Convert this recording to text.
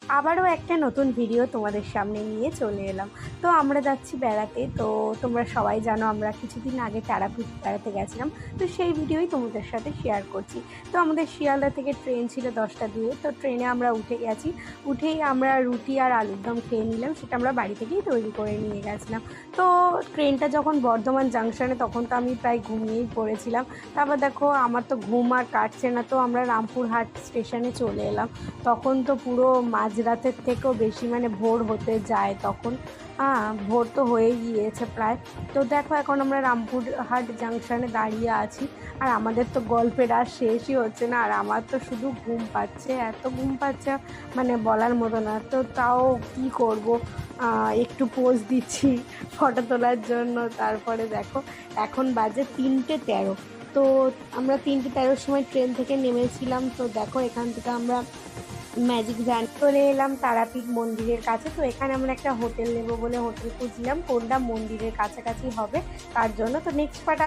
আবারও একটা নতুন ভিডিও তোমাদের সামনে নিয়ে চলে এলাম। তো আমরা যাচ্ছি বেড়াতে। তো তোমরা সবাই জানো আমরা কিছুদিন আগে তারাপীঠ বেড়াতে গেছিলাম। তো সেই ভিডিওই তোমাদের সাথে শেয়ার করছি। তো আমাদের শিয়ালদা থেকে ট্রেন ছিল 10টা 2 তো ট্রেনে আমরা উঠে গেছি। উঠেই আমরা রুটি আর আলুর দম খেয়ে নিলাম, সেটা আমরা বাড়ি থেকেই তৈরি করে নিয়ে গেছিলাম। তো ট্রেনটা যখন বর্ধমান জাংশনে, তখন তো আমি প্রায় ঘুমিয়েই পড়েছিলাম। তারপর দেখো আমার তো ঘুম আর কাটছে না, তো আমরা রামপুরহাট স্টেশনে চলে এলাম। তখন তো পুরো মাঝরাতের থেকেও বেশি, মানে ভোর হতে যায় তখন। ভোর তো হয়ে গিয়েছে প্রায়। তো দেখো এখন আমরা রামপুরহাট জাংশনে দাঁড়িয়ে আছি। আর আমাদের তো গল্পের আর শেষই হচ্ছে না, আর আমার তো শুধু ঘুম পাচ্ছে, এত ঘুম পাচ্ছে মানে বলার মতো না। তো তাও কি করব, একটু পোজ দিচ্ছি ফটো তোলার জন্য। তারপরে দেখো এখন বাজে 3টে 13। তো আমরা 3টে 13-র সময় ট্রেন থেকে নেমেছিলাম। তো দেখো এখান থেকে আমরা ম্যাজিক ভ্যান চলে এলাম তারাপীঠ মন্দিরের কাছে। তো এখানে আমরা একটা হোটেল নেবো বলে হোটেল খুঁজছিলাম, কোনটা মন্দিরের কাছাকাছি হবে তার জন্য। তো নেক্সট পার্ট